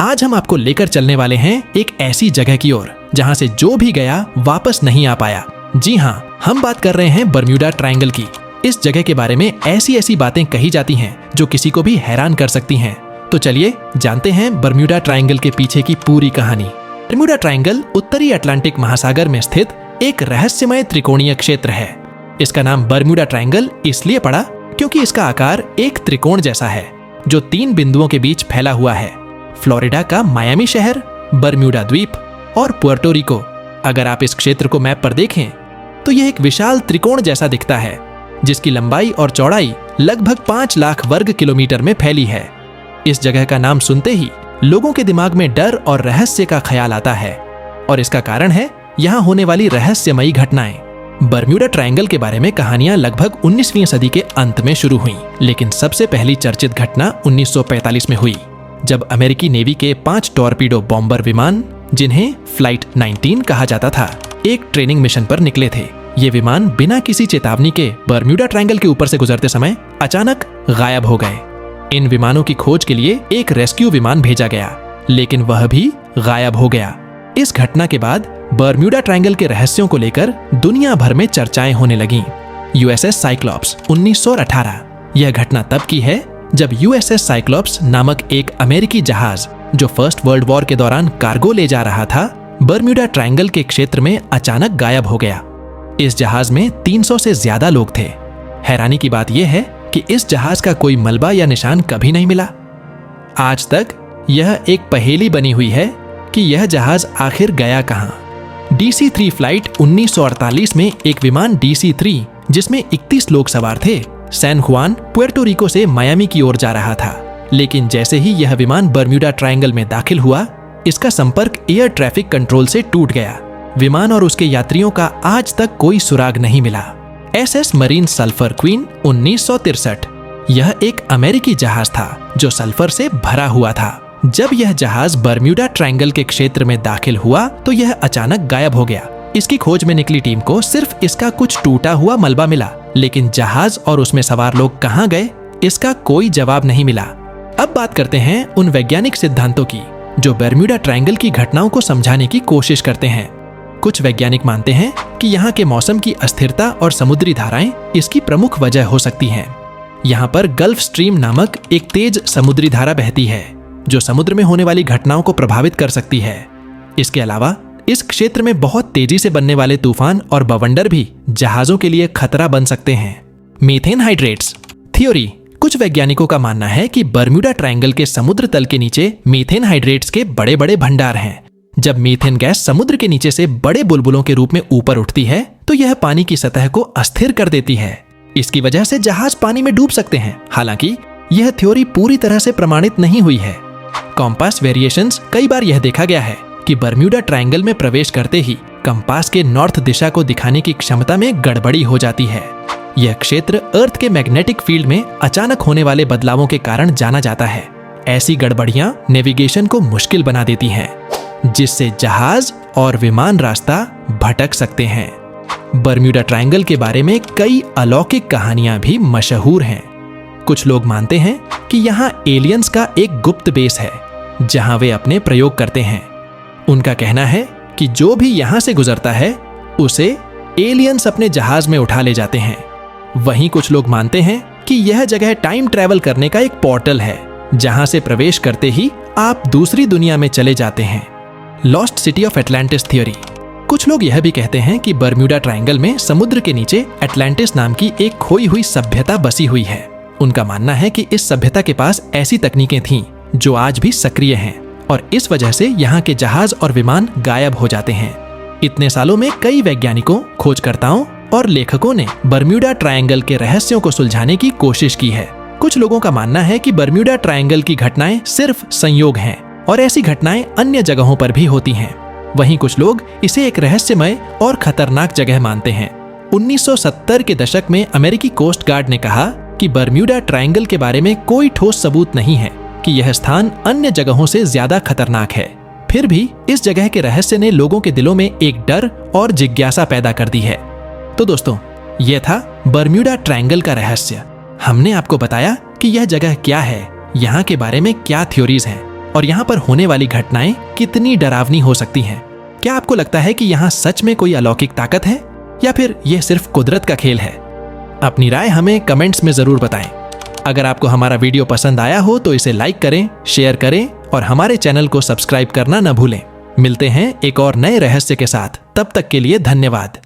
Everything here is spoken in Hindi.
आज हम आपको लेकर चलने वाले हैं एक ऐसी जगह की ओर जहां से जो भी गया वापस नहीं आ पाया। जी हाँ, हम बात कर रहे हैं बर्म्यूडा ट्रायंगल की। इस जगह के बारे में ऐसी ऐसी बातें कही जाती हैं जो किसी को भी हैरान कर सकती हैं। तो चलिए जानते हैं बर्म्यूडा ट्रायंगल के पीछे की पूरी कहानी। बर्म्यूडा ट्रायंगल उत्तरी अटलांटिक महासागर में स्थित एक रहस्यमय त्रिकोणीय क्षेत्र है। इसका नाम बर्म्यूडा ट्रायंगल इसलिए पड़ा क्योंकि इसका आकार एक त्रिकोण जैसा है जो 3 बिंदुओं के बीच फैला हुआ है। फ्लोरिडा का मायामी शहर, बर्म्यूडा द्वीप और पुर्टो रिको। अगर आप इस क्षेत्र को मैप पर देखें तो यह एक विशाल त्रिकोण जैसा दिखता है जिसकी लंबाई और चौड़ाई लगभग 5 लाख वर्ग किलोमीटर में फैली है। इस जगह का नाम सुनते ही लोगों के दिमाग में डर और रहस्य का ख्याल आता है और इसका कारण है यहाँ होने वाली रहस्यमयी घटनाएं। बर्म्यूडा ट्रायंगल के बारे में कहानियां लगभग 19वीं सदी के अंत में शुरू हुईं, लेकिन सबसे पहली चर्चित घटना 1945 में हुई जब अमेरिकी नेवी के 5 टॉर्पीडो बॉम्बर विमान, जिन्हें फ्लाइट 19 कहा जाता था, एक ट्रेनिंग मिशन पर निकले थे। ये विमान बिना किसी चेतावनी के बर्म्यूडा ट्रायंगल के ऊपर से गुजरते समय अचानक गायब हो गए। इन विमानों की खोज के लिए एक रेस्क्यू विमान भेजा गया, लेकिन वह भी गायब हो गया। इस घटना के बाद बर्म्यूडा ट्रायंगल के रहस्यों को लेकर दुनिया भर में चर्चाएं होने लगीं। USS Cyclops 1918। यह घटना तब की है जब यूएसएस साइक्लॉप्स नामक एक अमेरिकी जहाज जो फर्स्ट वर्ल्ड वॉर के दौरान कार्गो ले जा रहा था, बर्म्यूडा ट्रायंगल के क्षेत्र में अचानक गायब हो गया। इस जहाज में 300 से ज्यादा लोग थे। हैरानी की बात यह है कि इस जहाज का कोई मलबा या निशान कभी नहीं मिला। आज तक यह एक पहेली बनी हुई है कि यह जहाज आखिर गया कहां। DC-3 फ्लाइट 1948 में एक विमान DC-3 जिसमें 31 लोग सवार थे, सैन हुआन, पुर्टो रिको से मायामी की ओर जा रहा था। लेकिन जैसे ही यह विमान बर्म्यूडा ट्रायंगल में दाखिल हुआ, इसका संपर्क एयर ट्रैफिक कंट्रोल से टूट गया। विमान और उसके यात्रियों का आज तक कोई सुराग नहीं मिला। SS marine sulphur queen 1963। यह एक अमेरिकी जहाज था जो सल्फर से भरा हुआ था। जब यह जहाज बर्म्यूडा ट्रायंगल के क्षेत्र में दाखिल हुआ तो यह अचानक गायब हो गया। इसकी खोज में निकली टीम को सिर्फ इसका कुछ टूटा हुआ मलबा मिला, लेकिन जहाज और उसमें सवार लोग कहां गए, इसका कोई जवाब नहीं मिला। अब बात करते हैं उन वैज्ञानिक सिद्धांतों की जो बर्म्यूडा ट्रायंगल की घटनाओं को समझाने की कोशिश करते हैं। कुछ वैज्ञानिक मानते हैं कि यहाँ के मौसम की अस्थिरता और समुद्री धाराएं इसकी प्रमुख वजह हो सकती हैं। यहाँ पर गल्फ स्ट्रीम नामक एक तेज समुद्री धारा बहती है जो समुद्र में होने वाली घटनाओं को प्रभावित कर सकती है। इसके अलावा इस क्षेत्र में बहुत तेजी से बनने वाले तूफान और बवंडर भी जहाजों के लिए खतरा बन सकते हैं। Methane hydrates theory. कुछ वैज्ञानिकों का मानना है कि बर्म्यूडा ट्रायंगल के समुद्र तल के नीचे मीथेन हाइड्रेट्स के बड़े बड़े भंडार हैं। जब मीथेन गैस समुद्र के नीचे से बड़े बुलबुलों के रूप में ऊपर उठती है तो यह पानी की सतह को अस्थिर कर देती है। इसकी वजह से जहाज पानी में डूब सकते हैं। हालांकि यह थ्योरी पूरी तरह से प्रमाणित नहीं हुई है। Compass variations. कई बार यह देखा गया है कि बर्म्यूडा ट्रायंगल में प्रवेश करते ही कंपास के नॉर्थ दिशा को दिखाने की क्षमता में गड़बड़ी हो जाती है। यह क्षेत्र अर्थ के मैग्नेटिक फील्ड में अचानक होने वाले बदलावों के कारण जाना जाता है। ऐसी गड़बड़ियां नेविगेशन को मुश्किल बना देती हैं, जिससे जहाज और विमान रास्ता भटक सकते हैं। बर्म्यूडा ट्रायंगल के बारे में कई अलौकिक कहानियां भी मशहूर हैं। कुछ लोग मानते हैं कि यहाँ एलियंस का एक गुप्त बेस है जहां वे अपने प्रयोग करते हैं। उनका कहना है कि जो भी यहां से गुजरता है उसे एलियंस अपने जहाज में उठा ले जाते हैं। वहीं कुछ लोग मानते हैं कि यह जगह टाइम ट्रैवल करने का एक पोर्टल है जहां से प्रवेश करते ही आप दूसरी दुनिया में चले जाते हैं। Lost city of Atlantis theory. कुछ लोग यह भी कहते हैं कि बर्म्यूडा ट्रायंगल में समुद्र के नीचे एटलांटिस नाम की एक खोई हुई सभ्यता बसी हुई है। उनका मानना है कि इस सभ्यता के पास ऐसी तकनीकें थीं जो आज भी सक्रिय हैं और इस वजह से यहाँ के जहाज और विमान गायब हो जाते हैं। इतने सालों में कई वैज्ञानिकों, खोजकर्ताओं और लेखकों ने बर्म्यूडा ट्रायंगल के रहस्यों को सुलझाने की कोशिश की है। कुछ लोगों का मानना है कि बर्म्यूडा ट्रायंगल की घटनाएं सिर्फ संयोग हैं और ऐसी घटनाएं अन्य जगहों पर भी होती हैं। वहीं कुछ लोग इसे एक रहस्यमय और खतरनाक जगह मानते हैं। 1970 के दशक में अमेरिकी कोस्ट गार्ड ने कहा कि बर्म्यूडा ट्रायंगल के बारे में कोई ठोस सबूत नहीं है कि यह स्थान अन्य जगहों से ज्यादा खतरनाक है। फिर भी इस जगह के रहस्य ने लोगों के दिलों में एक डर और जिज्ञासा पैदा कर दी है। तो दोस्तों, यह था बर्म्यूडा ट्रायंगल का रहस्य। हमने आपको बताया कि यह जगह क्या है, यहाँ के बारे में क्या थ्योरीज हैं। और यहाँ पर होने वाली घटनाएं कितनी डरावनी हो सकती हैं। क्या आपको लगता है कि यहाँ सच में कोई अलौकिक ताकत है या फिर यह सिर्फ कुदरत का खेल है? अपनी राय हमें कमेंट्स में जरूर बताएं। अगर आपको हमारा वीडियो पसंद आया हो तो इसे लाइक करें, शेयर करें और हमारे चैनल को सब्सक्राइब करना न भूलें। मिलते हैं एक और नए रहस्य के साथ, तब तक के लिए धन्यवाद।